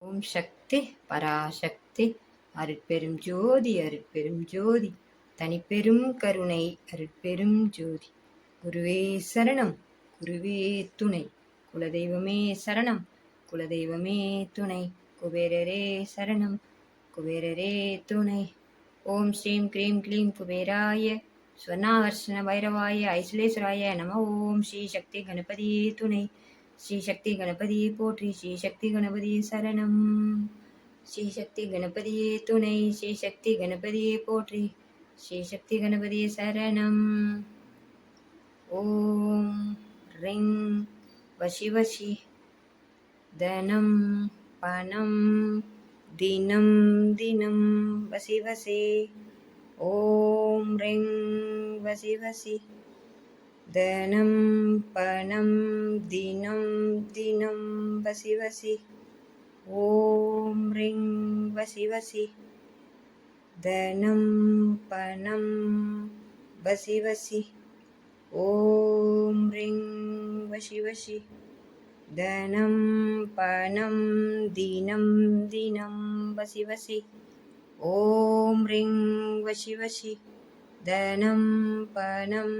ஓம் சக்தி பராசக்தி அருட்பெரும் ஜோதி அருட்பெரும் ஜோதி தனிப்பெரும் கருணை அருட்பெரும் ஜோதி. குருவே சரணம் குருவே துணை, குலதெய்வமே சரணம் குலதெய்வமே துணை, குபேரரே சரணம் குபேரரே துணை. ஓம் ஸ்ரீம் க்ரீம் க்ளீம் குபேராய ஸ்வர்ணாகர்ஷண பைரவாய ஐசுலேஸ்வராய நம. ஓம் ஸ்ரீ சக்தி கணபதியே துணை, ஸ்ரீ சக்தி கணபதியே போற்றி, ஸ்ரீ சக்தி கணபதியே சரணம், ஸ்ரீ சக்தி கணபதியே துணை, ஸ்ரீ சக்தி கணபதியே போற்றி, ஸ்ரீ சக்தி கணபதியே சரணம். ஓம் ரிங் வசி வசி தனம் பணம் தினம் தினம் வசி வசி. ஓம் ரிங் வசி வசி தனம் பணம் தினம் தினம் வசி வசி. ஓம் ரிங் வசி வசி தனம் பணம் வசி வசி. ஓம் ரிங் வசி வசி தனம் பணம் தினம் தினம் வசி வசி. ஓம் ரிங் வசி வசி தனம் பணம்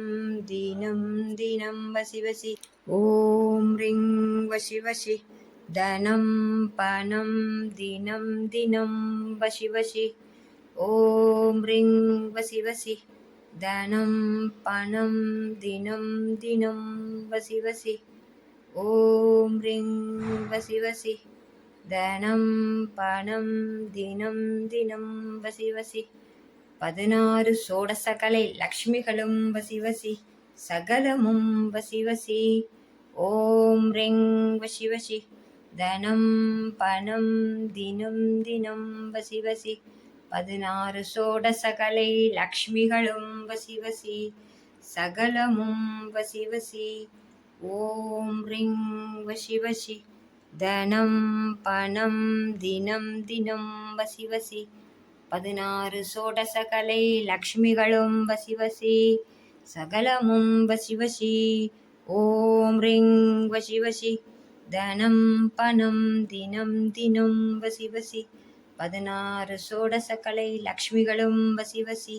தினம் தினம் வசி வசி. ஓம் ரிங் வசி வசி தனம் பணம் தினம் தினம் வசி வசி. ஓம் ரிங் வசி வசி தனம் பணம் தினம் தினம் வசி வசி. ஓம் ரிங் வசி வசி தனம் பணம் தினம் தினம் வசி வசி. 16 சோடசகலை லக்ஷ்மிகளும் வசி வசி, சகலமும் வசி வசி. ஓம் ரிங் வசி வசி தனம் பணம் தினம் தினம் வசி வசி. 16 சோடசகலை லக்ஷ்மிகளும் வசி வசி, சகலமும் வசி வசி. ஓம் ரிங் வசி வசி தனம் பணம் தினம் தினம் வசி வசி. 16 சோடசகலை லக்ஷ்மிகளும் வசி வசி, சகலமும் வசி வசி. ஓம் ரிங் வசி வசி தனம் பணம் தினம் தினம் வசி வசி. 16 சோடசகலை லக்ஷ்மிகளும் வசி வசி,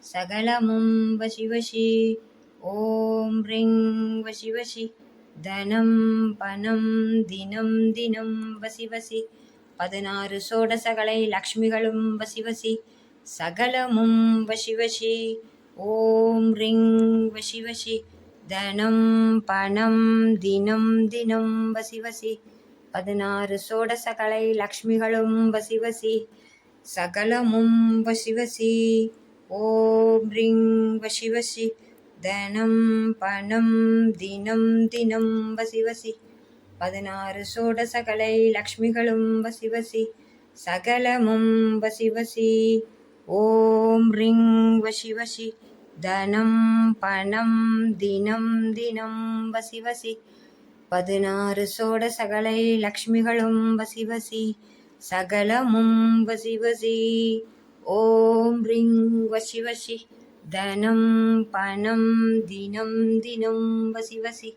சகலமும் வசி வசி. ஓம் ரிங் வசி வசி தனம் பணம் தினம் தினம் வசி வசி. 16 சோடசகலை லக்ஷ்மிகளும் வசி வசி, சகலமும் வசி வசி. ஓம் ரிங் வசி வசி தனம் பணம் தினம் தினம் வசி வசி. 16 சோடசகலை லக்ஷ்மிகளும் வசி வசி, சகலமும் வசி வசி. ஓம் ரிங் வசி வசி தனம் பணம் தினம் தினம் வசி வசி. 16 சோடசகலை லக்ஷ்மிகளும் வசி வசி, சகலமும் வசி வசி. ஓம் ரிங் வசி வசி தனம் பணம் தினம் தினம் வசி வசி. 16 சோடசகலை லக்ஷ்மிகளும் வசி வசி, சகலமும் வசி வசி. ஓம் ரிங் வசி வசி தனம் பணம் தினம் தினம் வசி வசி.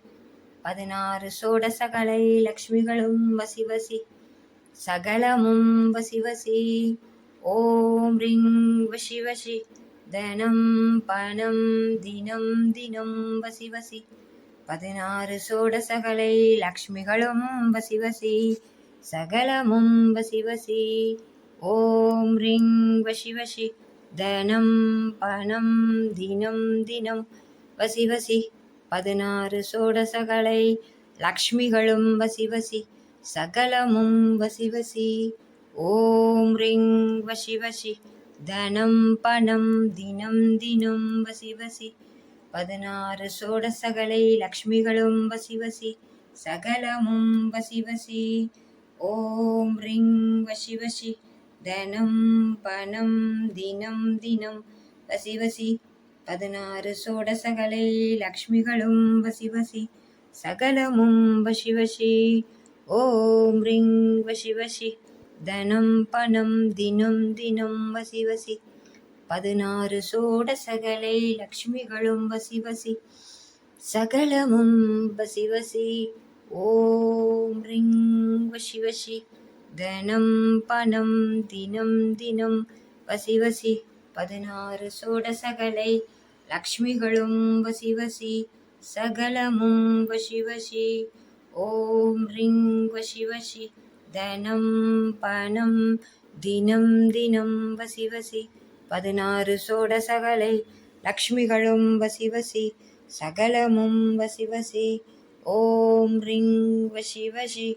16 சோடசகலை லக்ஷ்மிகளும் வசி வசி, சகலமும் வசி வசி. ஓம் ரிங் வசி வசி தனம் பணம் தினம் தினம் வசி வசி. 16 சோடசகலை லக்ஷ்மிகளும் வசி வசி, சகலமும் வசி வசி. ஓம் ரிங் வசி வசி தனம் பணம் தினம் தினம் வசி வசி. 16 சோடசகலை லக்ஷ்மிகளும் வசி வசி, சகலமும் வசி வசி. ஓம் ரிங் வசி வசி தனம் பணம் தினம் தினம் வசி வசி. 16 சோடசகலை லக்ஷ்மிகளும் வசி வசி, சகலமும் வசி வசி. ஓம் ரிங் வசி வசி தனம் பணம் தினம் தினம் வசி வசி. 16 சோடசகலை லக்ஷ்மிகளும் வசி வசி, சகலமும் வசி வசி. ஓம் ரிங் வசி வசி தனம் பணம் தினம் தினம் வசி வசி. 16 சோடசகலை லக்ஷ்மிகளும் வசி வசி, சகலமும் வசி வசி. ஓம் ரிங் வசி வசி தனம் பணம் தினம் தினம் வசி வசி 16 சோடசகலை லக்ஷ்மிகளும் வசி வசி சகலமும் வசி வசி ஓம் ரிங் வசி வசி தனம் பணம் தினம் தினம் வசி வசி 16 சோடசகலை லக்ஷ்மிகளும் வசி வசி சகலமும் வசி வசி ஓம் ரிங் வசி வசி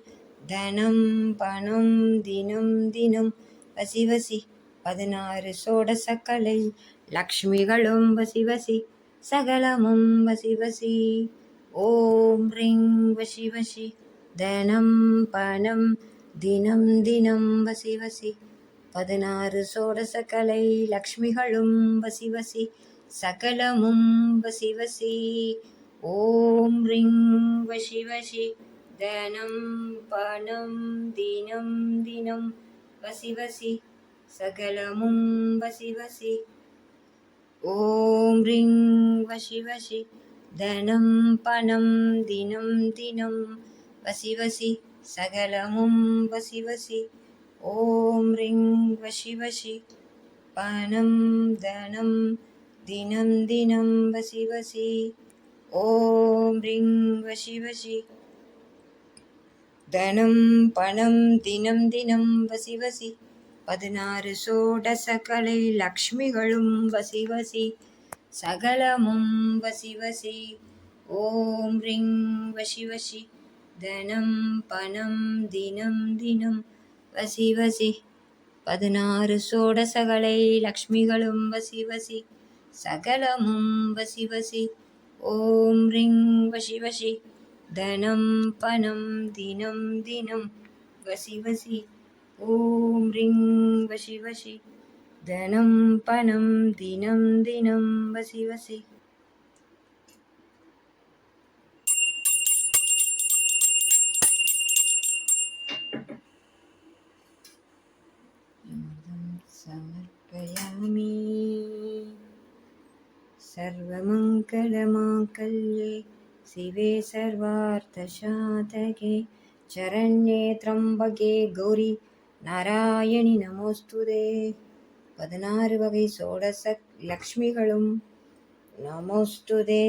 தனம் பணம் தினம் தினம் வசி வசி 16 சோடசக்கலை லக்ஷ்மிகளும் வசி வசி சகலமும் வசி வசி ஓம் ரிங் வசி வசி தனம் பணம் தினம் தினம் வசி வசி 16 சோடசக்கலை லக்ஷ்மிகளும் வசி வசி சகலமும் வசி வசி ஓம் ரிங் வசி வசி தனம் பணம் தினம் தினம் வசி வசி சகலமும் வசி வசி ஓம் ரிங் வசி வசி தனம் பணம் தினம் தினம் வசி வசி சகலமும் வசி வசி ஓம் ரிங் வசி வசி பணம் தனம் தினம் தினம் வசி வசி ஓம் ரிங் வசி வசி தனம் பணம் தினம் தினம் வசி வசி 16 சோடசகலை லக்ஷ்மிகளும் வசி வசி சகலமும் வசி வசி ஓம் ரிங் வசி வசி தனம் பணம் தினம் தினம் வசி வசி 16 சோடசகலை லக்ஷ்மிகளும் வசி வசி சகலமும் வசி வசி ஓம் ரிங் வசி வசி தனம் பணம் தினம் தினம் வசி வசி ஓம் ரிங் வசி வசி தனம் பணம் தினம் தினம் வசி வசி समर्पयामि सर्वमङ्गलमाङ्गल्ये शिवे सर्वार्थसाधके शरण्ये त्र्यम्बके गौरी நாராயணி நமோஸ்துதே 16 வகை சோடச லக்ஷ்மிகளும் நமோஸ்துதே.